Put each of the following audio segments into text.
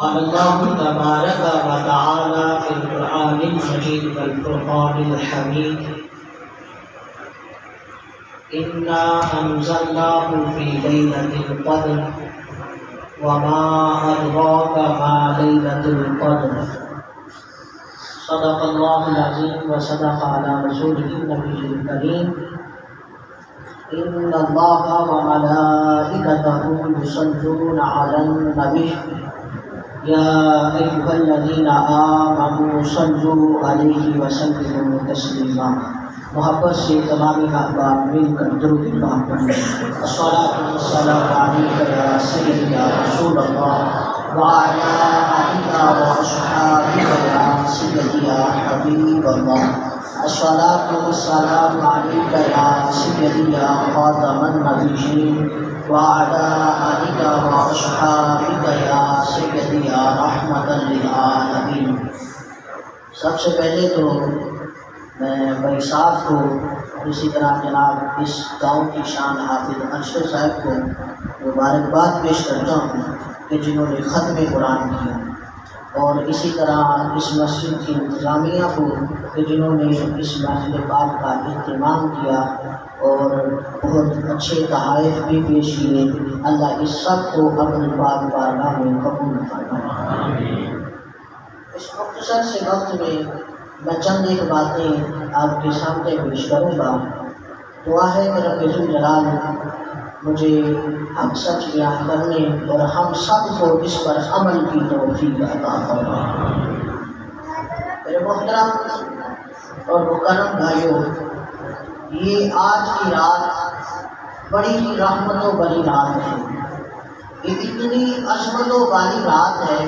قال الله تبارك وتعالى في القرآن المجيد والفرقان الحميد إنا أنزلناه في ليلة القدر وما أدراك ما ليلة القدر. صدق الله العظيم وصدق على رسوله النبي الكريم. إن الله وملائكته يصلون على النبي يا أيها الذين آمنوا صلوا عليه وسلموا تسليما. محبت سے تمام احباب مل کر درود پاک پڑھیں. الصلاۃ والسلام علیک یا سیدی یا رسول اللہ وعلی آلک واصحابک یا سیدی یا حبیب اللہ. الصلاۃ والسلام علیک یا سیدی یا خاتم النبیین وعلی آلک واصحابک یا سیدی یا رحمۃ للعالمین. سب سے پہلے تو میں بھائی صاحب کو اور اسی طرح جناب اس گاؤں کی شان حافظ ارشد صاحب کو مبارکباد پیش کرتا ہوں کہ جنہوں نے ختم قرآن کیا، اور اسی طرح اس مسجد کی انتظامیہ کو کہ جنہوں نے اس محفل پاک کا اہتمام کیا اور بہت اچھے تحائف بھی پیش کیے. اللہ اس سب کو اپنے پاک بارگاہ میں قبول فرمائے. اس مختصر سے وقت میں میں چند ایک باتیں آپ کے سامنے پیش کروں گا. دعا ہے کہ رب ذوالجلال مجھے حق سچ بیان کرنے اور ہم سب کو اس پر عمل کی توفیق عطا فرمائے. میرے محترم اور مکرم بھائیوں، یہ آج کی رات بڑی رحمتوں والی رات ہے. یہ اتنی عظمتوں والی رات ہے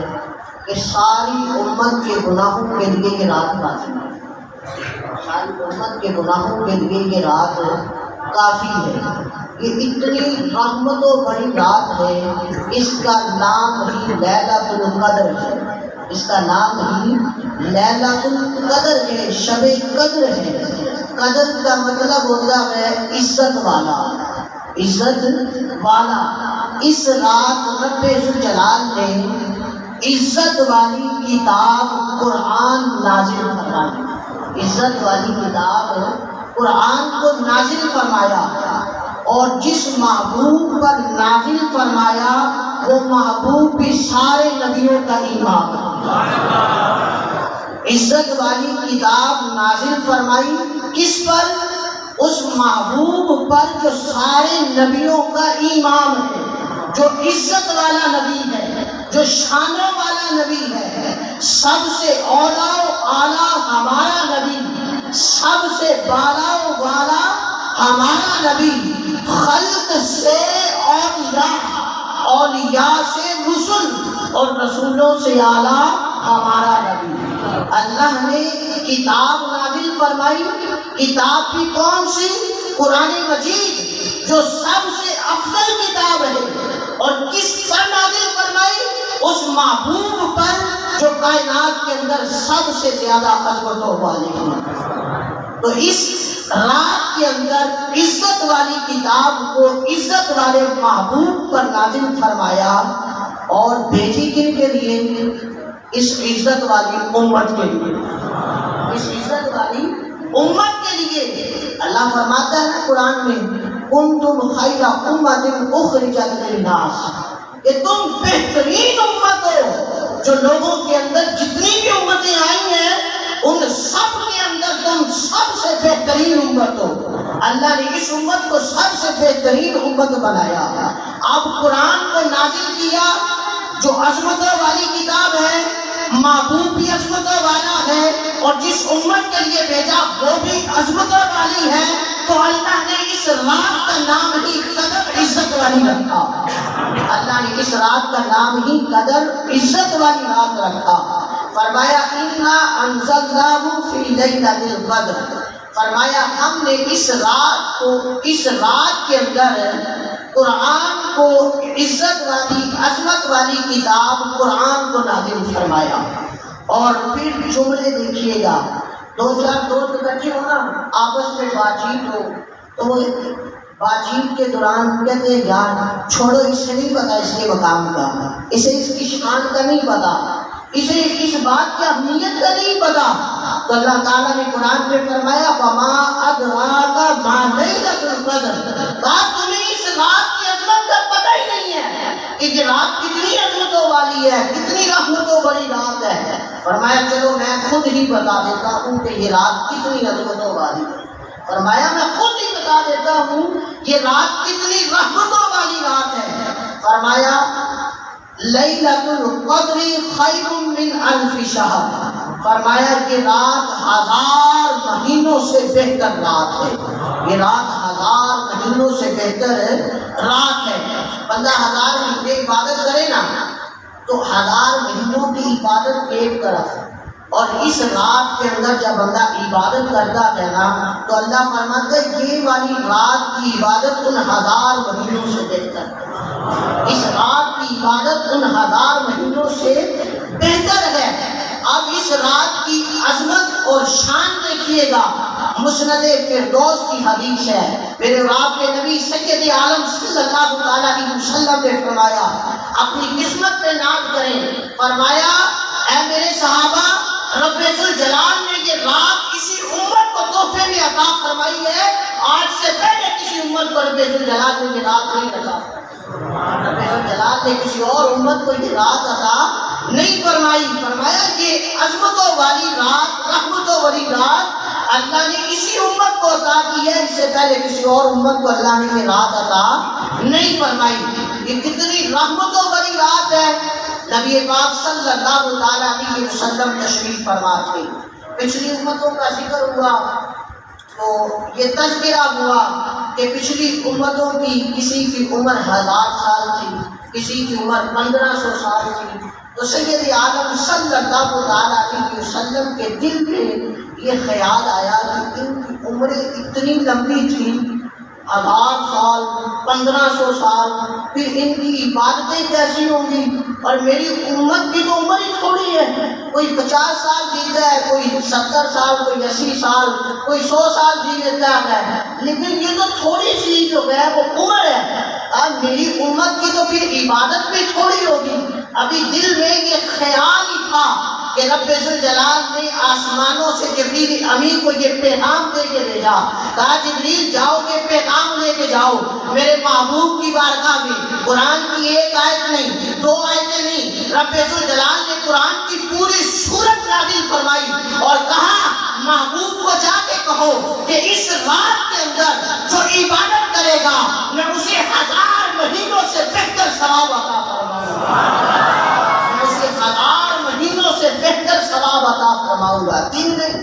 کہ ساری امت کے گناہوں کے لیے یہ رات کافی ہے. ساری امت کے گناہوں کے لیے یہ رات کافی ہے. یہ اتنی رحمتوں بڑی رات ہے، اس کا نام ہی لیلۃ القدر ہے. اس کا نام ہی لیلۃ القدر ہے، شب قدر ہے. قدر کا مطلب ہوتا ہے عزت والا، عزت والا. اس رات رب ذوالجلال نے عزت والی کتاب قرآن نازل فرمائی. عزت والی کتاب قرآن کو نازل فرمایا، اور جس محبوب پر نازل فرمایا وہ محبوب بھی سارے نبیوں کا امام ہے. عزت والی کتاب نازل فرمائی کس پر؟ اس محبوب پر جو سارے نبیوں کا امام ہے، جو عزت والا نبی ہے، جو شانوں والا نبی ہے. سب سے اولا و اعلیٰ ہمارا نبی، سب سے بالا و والا ہمارا نبی. خلق سے اولیاء، اولیاء سے رسل، اور رسولوں سے اعلیٰ ہمارا نبی. اللہ نے کتاب نازل فرمائی. کتاب بھی کون سی؟ قرآن مجید، جو سب سے افضل کتاب ہے. اور کس پر نازل فرمائی؟ اس محبوب پر جو کائنات کے اندر سب سے زیادہ عظمتوں والے ہیں. تو اس رات کے اندر عزت والی کتاب کو عزت والے محبوب پر نازل فرمایا، اور بھیجی کن کے لیے؟ اس عزت والی امت کے لیے. اس عزت والی امت کے لیے اللہ فرماتا ہے قرآن میں، کنتم خیر امت اخرجت للناس، کہ تم بہترین امت ہو. جو لوگوں کے اندر جتنی بھی امتیں آئی ہیں ان سب کے اندر تم سب سے بہترین امت ہو. اللہ نے اس امت کو سب سے بہترین امت بنایا. اب قرآن کو نازل کیا جو عظمتوں والی کتاب ہے، محبوب بھی عظمتوں والا ہے، اور جس امت کے لیے بھیجا وہ بھی عظمتوں والی ہے. تو اللہ نے اس رات کا نام ہی قدر عزت والی رکھا. اللہ نے اس رات کا نام ہی قدر عزت والی رات رکھا. فرمایا انا انزلناہ فی لیلۃ القدر. فرمایا ہم نے اس رات کو، اس رات کے اندر قرآن کو، عزت والی عظمت والی کتاب قرآن کو نازل فرمایا. اور پھر جملے دیکھیے گا، دو چار دوست اکٹھے ہو نا، آپس میں بات چیت ہو تو وہ بات چیت کے دوران کہتے ہیں یار چھوڑو، اسے نہیں پتا اس کے مقام کا، اسے اس کی شان کا نہیں پتا، اسے اس بات کی اہمیت کا نہیں پتا. تو اللہ تعالیٰ نے قرآن میں فرمایا وَمَا أَدْرَاكَ مَا لَيْلَةُ الْقَدْرِ، بات تمہیں اس رات کی عظمت کا پتہ ہی نہیں ہے کہ یہ رات کتنی عظمتوں والی ہے، کتنی رحمتوں بڑی رات ہے. فرمایا چلو میں خود ہی بتا دیتا ہوں کہ یہ رات کتنی عظمتوں والی ہے. فرمایا میں خود ہی بتا دیتا ہوں یہ رات کتنی رحمتوں والی رات ہے. فرمایا لیلۃ القدر خیر من الف شہر، فرمایا یہ رات 1000 مہینوں سے بہتر رات ہے. یہ رات 1000 مہینوں سے بہتر رات ہے. بندہ 1000 مہینے عبادت کرے نا تو 1000 مہینوں کی عبادت ایک طرف، اور اس رات کے اندر جب بندہ عبادت کرتا ہے نا تو اللہ فرماتا ہے یہ والی رات کی عبادت ان 1000 مہینوں سے بہتر ہے. اس رات کی عبادت ان 1000 مہینوں سے بہتر ہے. اب اس رات کی عظمت اور شان دیکھیے گا. مسند فردوس کی حدیث ہے، میرے اور آپ کے نبی سید عالم صلی اللہ علیہ وسلم نے فرمایا اپنی قسمت پہ ناز کریں. فرمایا اے میرے صحابہ، رب ذوالجلال نے یہ رات اسی امت کو تحفے میں عطا فرمائی ہے. آج سے پہلے کسی امت کو رب ذوالجلال نے یہ رات نہیں عطا فرمائی. رب ذوالجلال نے کسی اور امت کو یہ رات عطا نہیں فرمائی. فرمایا یہ عظمتوں والی رات، رحمتوں والی رات اللہ نے اسی امت کو عطا کی ہے. اس سے پہلے کسی اور امت کو اللہ نے یہ رات عطا نہیں فرمائی. یہ کتنی رحمتوں والی رات ہے. نبی پاک صلی اللہ علیہ وسلم تشریف فرما تھے. پچھلی امتوں کا ذکر ہوا تو یہ تذکرہ ہوا کہ پچھلی امتوں کی کسی کی عمر 1000 سال تھی، کسی کی عمر 1500 سال تھی. تو سید عالم صلی اللہ علیہ وسلم کے دل میں یہ خیال آیا کہ ان کی عمریں اتنی لمبی تھیں، 1000 سال، 1500 سال، پھر ان کی عبادتیں کیسی ہوں گی؟ اور میری امت کی تو عمر ہی تھوڑی ہے. کوئی 50 سال جیتا ہے، کوئی 70 سال، کوئی 80 سال، کوئی 100 سال جی لیتا ہے، لیکن یہ تو تھوڑی سی جو ہے وہ عمر ہے. اب میری امت کی تو پھر عبادت بھی تھوڑی ہوگی. ابھی دل میں یہ خیال ہی تھا کہ رب ذوالجلال نے آسمانوں سے جبریل امین کو یہ پیغام دے کے بھیجا. کہا جبریل جاؤ یہ پیغام لے کے جاؤ میرے محبوب کی بارگاہ میں. قرآن کی ایک آیت نہیں، 2 آیتیں نہیں، رب ذوالجلال نے قرآن کی پوری سورت نازل فرمائی اور کہا محبوب کو جا کے کہو کہ اس رات کے اندر جو عبادت کرے گا میں اسے 1000 مہینوں سے بہتر ثواب عطا فرماؤں گا. میں اسے 1000 مہینوں سے بہتر ثواب عطا فرماؤں گا. دن نہیں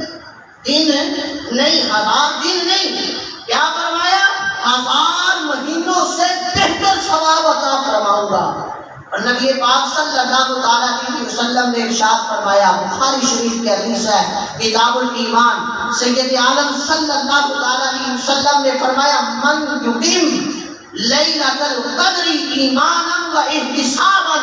1000 دن نہیں، کیا فرمایا؟ 1000 مہینوں سے بہتر ثواب عطا فرماؤں گا. اور نبی پاک صلی اللہ علیہ وسلم نے ارشاد فرمایا، بخاری شریف کی حدیث ہے کتاب الایمان، سید عالم صلی اللہ علیہ وسلم نے فرمایا من یقیم لیلۃ القدر ایمانا و احتسابا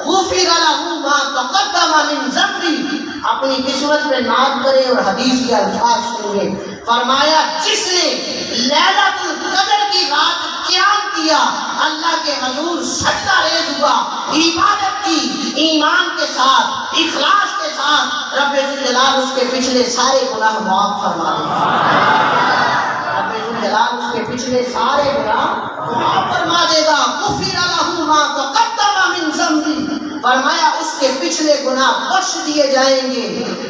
غفر له ما تقدم من ذنبه. اپنی قسمت میں ناز کرے اور حدیث کے الفاظ سنیے. فرمایا جس نے لیلۃ القدر کی رات قیام کیا، اللہ کے حضور سجدہ ریز ہوا، عبادت کی ایمان کے ساتھ، اخلاص کے ساتھ، رب ذوالجلال اس کے پچھلے سارے گناہ معاف فرما دے گا. رب ذوالجلال اس کے پچھلے سارے گناہ معاف فرما دے گا. غفر له ما تقدم من ذنبه، فرمایا اس کے پچھلے گناہ بخش دیے جائیں گے،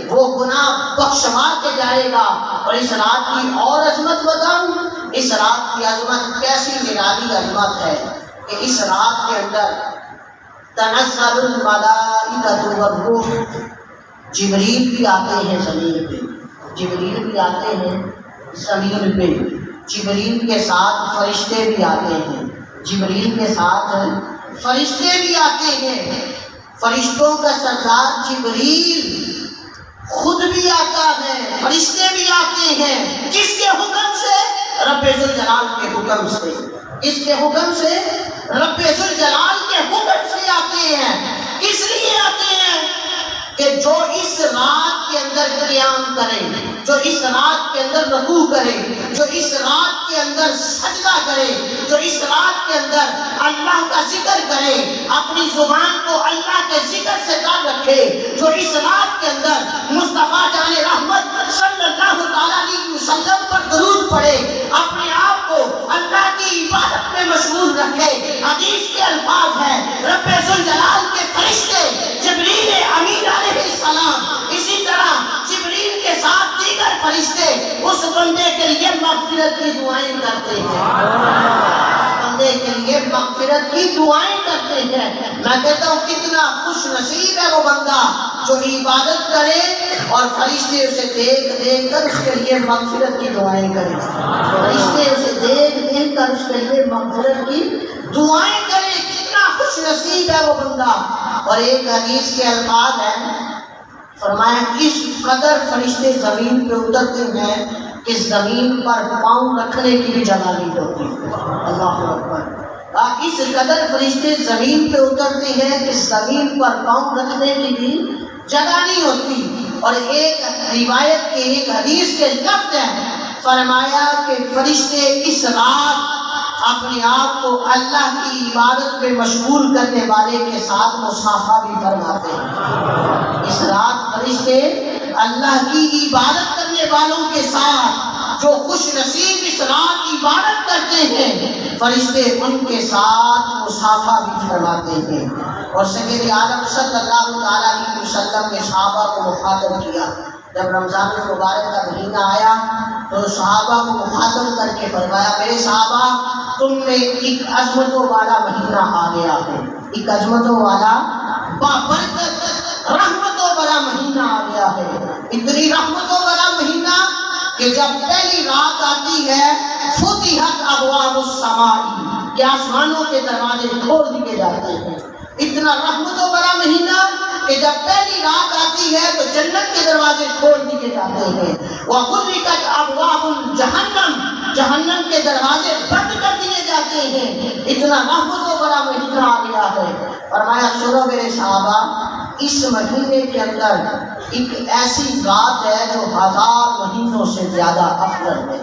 وہ گناہ بخشوا کے جائے گا. اور اس رات کی اور عظمت بتاؤں، اس رات کی عظمت کیسی نرالی عظمت ہے کہ اس رات کے اندر تنزل الملائکۃ والروح، جبریل بھی آتے ہیں زمین پہ، جبریل بھی آتے ہیں زمین پہ، جبریل کے ساتھ فرشتے بھی آتے ہیں، جبریل کے ساتھ فرشتے بھی آتے ہیں. فرشتوں کا سردار جبریل خود بھی آتا ہے، فرشتے بھی آتے ہیں. کس کے حکم سے؟ رب ذوالجلال کے حکم سے. کس کے حکم سے؟ رب ذوالجلال کے حکم سے آتے ہیں. کس لیے آتے ہیں؟ کہ جو اس رات کے اندر اندر قیام کرے، جو اس رات کے اندر رکوع کرے، جو اس رات کے اندر سجدہ کرے، جو اس رات کے اندر اللہ کا ذکر کرے، اپنی زبان کو اللہ کے ذکر سے کام رکھے، جو اس رات کے اندر مصطفیٰ جان رحمت صلی اللہ تعالیٰ علیہ وسلم پر درود پڑھے، اپنے آپ کو اللہ کی عبادت میں مشغول رکھے۔ حدیث کے الفاظ ہیں، رب ذوالجلال کے فرشتے جبریل امین علیہ السلام، اسی طرح جبریل کے ساتھ دیگر فرشتے اس بندے کے لیے مغفرت کی دعائیں کرتے ہیں، بندے کے لیے مغفرت کی دعائیں کرتے ہیں۔ میں کہتا ہوں کتنا خوش نصیب ہے وہ بندہ جو عبادت کرے اور فرشتے اسے دیکھ دیکھ کر اس کے لیے مغفرت کی دعائیں کریں، فرشتے اسے دیکھ دیکھ کر اس کے لیے مغفرت کی دعائیں کریں، کتنا خوش نصیب ہے وہ بندہ۔ اور ایک حدیث کے الفاظ ہیں، فرمایا اس قدر فرشتے زمین پہ اترتے ہیں کہ زمین پر پاؤں رکھنے کی بھی جگہ نہیں ہوتی۔ اللہ اکبر! اس قدر فرشتے زمین پہ اترتے ہیں کہ زمین پر پاؤں رکھنے کی بھی جگہ نہیں ہوتی۔ اور ایک روایت کے ایک حدیث کے لفظ ہیں، فرمایا کہ فرشتے اس رات اپنے آپ کو اللہ کی عبادت میں مشغول کرنے والے کے ساتھ مصافحہ بھی فرماتے ہیں۔ اس رات فرشتے اللہ کی عبادت کرنے والوں کے ساتھ، جو خوش نصیب اس رات عبادت کرتے ہیں، فرشتے ان کے ساتھ مصافحہ بھی فرماتے ہیں۔ اور سید عالم صلی اللہ تعالیٰ علیہ وسلم نے صحابہ کو مخاطب کیا، جب رمضان المبارک کا مہینہ آیا تو صحابہ کو مخاطب کر کے فرمایا، میرے صحابہ تم میں ایک عظمتوں والا مہینہ آ گیا ہے، ایک عظمتوں والا بابرکت رحمتوں والا مہینہ آ گیا ہے، اتنی رحمتوں والا مہینہ کہ جب پہلی رات آتی ہے فتحت ابواب السماء، کہ آسمانوں کے دروازے کھول دیے جاتے ہیں، اتنا رحمتوں والا مہینہ کہ جب پہلی رات آتی ہے تو جنت کے دروازے کھول دیے جاتے ہیں، وَغُلِّقَتْ أَبْوَابُ الْجَحَنَّمِ، جہنم کے دروازے بند کر دیے جاتے ہیں، اتنا رحمتوں والا مہینہ آ گیا ہے۔ فرمایا سنو میرے صحابہ، اس مہینے کے اندر ایک ایسی رات ہے جو 1000 مہینوں سے زیادہ افضل ہے،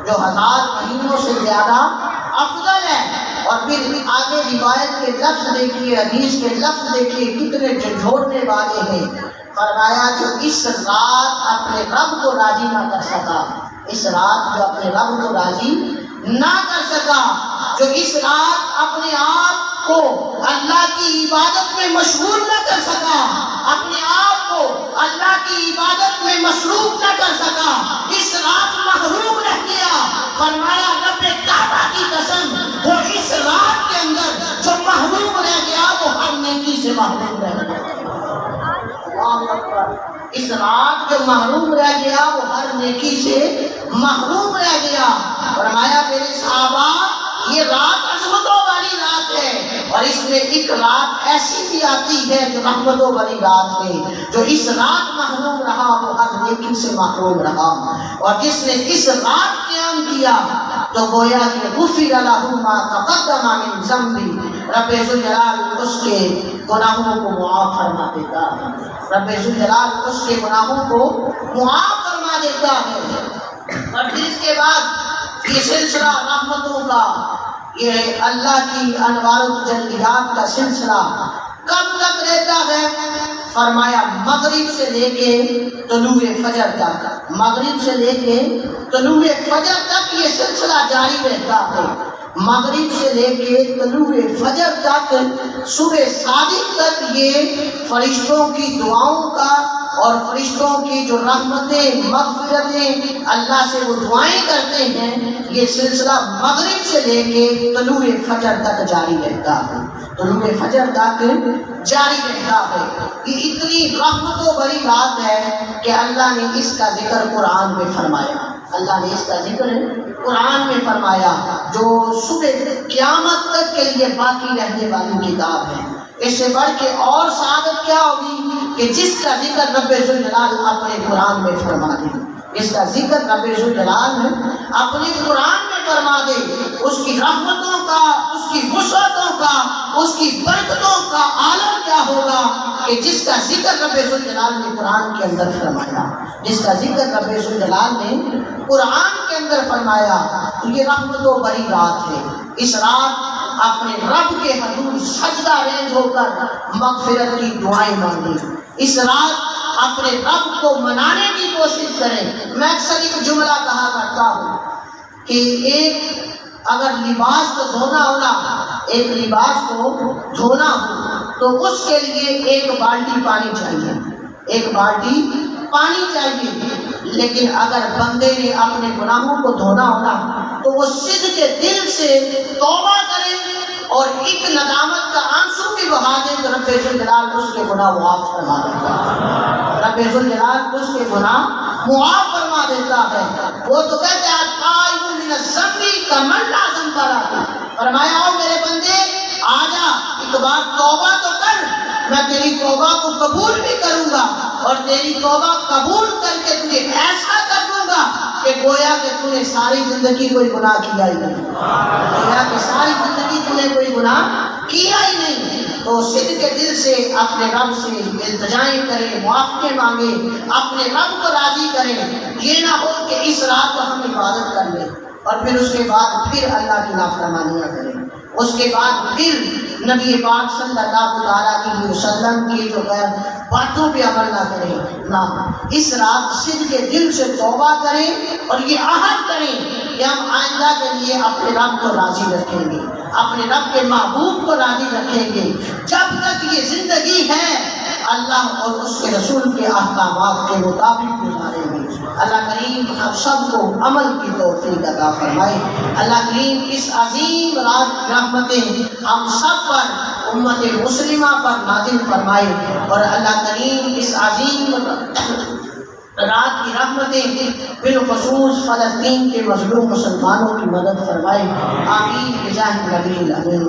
جو 1000 مہینوں سے زیادہ افضل ہے۔ اور پھر آگے روایت کے لفظ دیکھیے، حدیث کے لفظ دیکھیے کتنے جھنجھوڑنے والے ہیں۔ فرمایا جو اس رات اپنے رب کو راضی نہ کر سکا، اس رات جو اپنے رب کو راضی نہ کر سکا، جو اس رات اپنے آپ کو اللہ کی عبادت میں مشغول نہ کر سکا، اپنے آپ کو اللہ کی عبادت میں مصروف نہ کر سکا، اس رات محروم رہ گیا۔ فرمایا رب کعبہ کی قسم، وہ اس رات کے اندر جو محروم رہ گیا وہ ہر نیکی سے محروم رہ گیا۔ اس رات جو محروم رہ گیا وہ ہر نیکی سے محروم رہ گیا۔ فرمایا میرے صحابہ یہ رات عظمتوں والی رات ہے، اور اس میں ایک رات ایسی بھی آتی ہے جو رحمتوں والی رات ہے، جو اس رات محروم رہا وہ ہر نیکی سے محروم رہا۔ اور جس نے اس رات قیام کیا تو گویا کہ غفر لہ ما تقدم من ذنبہ، رب ذوالجلال اس کے گناہوں کو معاف فرما دیتا ہے، رب ذوالجلال اس کے گناہوں کو معاف فرما دیتا ہے۔ اور پھر اس کے بعد یہ سلسلہ رحمتوں کا، یہ اللہ کی انوار و تجلیات کا سلسلہ کب تک رہتا ہے؟ فرمایا مغرب سے لے کے طلوع فجر تک، مغرب سے لے کے طلوع فجر تک یہ سلسلہ جاری رہتا ہے۔ مغرب سے لے کے طلوع فجر تک، صبح صادق تک یہ فرشتوں کی دعاؤں کا اور فرشتوں کی جو رحمتیں مغفرتیں اللہ سے وہ دعائیں کرتے ہیں، یہ سلسلہ مغرب سے لے کے طلوع فجر تک جاری رہتا ہے، طلوع فجر تک جاری رہتا ہے۔ یہ اتنی رحمتوں بڑی بات ہے کہ اللہ نے اس کا ذکر قرآن میں فرمایا، اللہ نے اس کا ذکر قرآن میں فرمایا، جو صبح قیامت تک کے لیے باقی رہنے والی کتاب ہے۔ اس سے بڑھ کے اور سعادت کیا ہوگی کہ جس کا ذکر رب ذوالجلال اپنے قرآن میں فرما دے، جس کا ذکر رب ذوالجلال اپنے قرآن میں فرما دے، اس کی رحمتوں کا، اس کی وسعتوں کا، اس کی برکتوں کا عالم کیا ہوگا کہ جس کا ذکر رب ذوالجلال نے قرآن کے اندر فرمایا، جس کا ذکر رب ذوالجلال نے قرآن کے اندر فرمایا، یہ رحمت و بری رات ہے۔ اس رات اپنے رب کے حضور سجدہ ریز ہو کر مغفرت کی دعائیں مانگیں۔ اس رات اپنے رب کو منانے کی کوشش کریں۔ میں اکثر ایک جملہ کہا کرتا ہوں کہ ایک اگر لباس کو دھونا ہونا، ایک لباس کو دھونا ہو تو اس کے لیے ایک بالٹی پانی چاہیے، ایک بالٹی پانی چاہیے۔ لیکن اگر بندے نے اپنے گناہوں کو دھونا ہونا تو وہ صدق کے دل سے توبہ کرے اور ایک ندامت کا آنسو بھی بہا دے تو رب ذوالجلال اس کے گناہ معاف فرما دیتا ہے۔ رب ذوالجلال اس کے گناہ معاف فرما دیتا ہے۔ وہ تو کہتے ہیں تائب من الذنب کمن لا ذنب لہ، فرمایا او میرے بندے آجا ایک بار توبہ تو کر، میں تیری توبہ کو قبول بھی کروں گا اور تیری توبہ قبول کر کے تجھے ایسا کر دوں گا کہ گویا کہ تو نے ساری زندگی کوئی گناہ کیا ہی نہیں، گویا کہ ساری زندگی تو نے کوئی گناہ کیا ہی نہیں۔ تو صدق کے دل سے اپنے رب سے التجائیں کریں، معافی مانگے، اپنے رب کو راضی کریں۔ یہ نہ ہو کہ اس رات کو ہم عبادت کر لیں اور پھر اس کے بعد پھر اللہ کی نافرمانیاں کریں، اس کے بعد پھر نبی پاک صلی اللہ علیہ وسلم کی جو ہے باتوں پہ عمل نہ کریں۔ نہ، اس رات صدق کے دل سے توبہ کریں اور یہ عہد کریں کہ ہم آئندہ کے لیے اپنے رب کو راضی رکھیں گے، اپنے رب کے محبوب کو راضی رکھیں گے۔ جب تک یہ زندگی ہے اللہ اور اس کے رسول کے احکامات کے مطابق گزاریں گے۔ اللہ کریم ہم سب کو عمل کی توفیق عطا فرمائے۔ اللہ کریم اس عظیم رات کی رحمتیں ہم سب پر، امت مسلمہ پر نازل فرمائے، اور اللہ کریم اس عظیم رات کی رحمتیں بالخصوص فلسطین کے مظلوم مسلمانوں کی مدد فرمائے۔ آمین بجاہ نبی الامین۔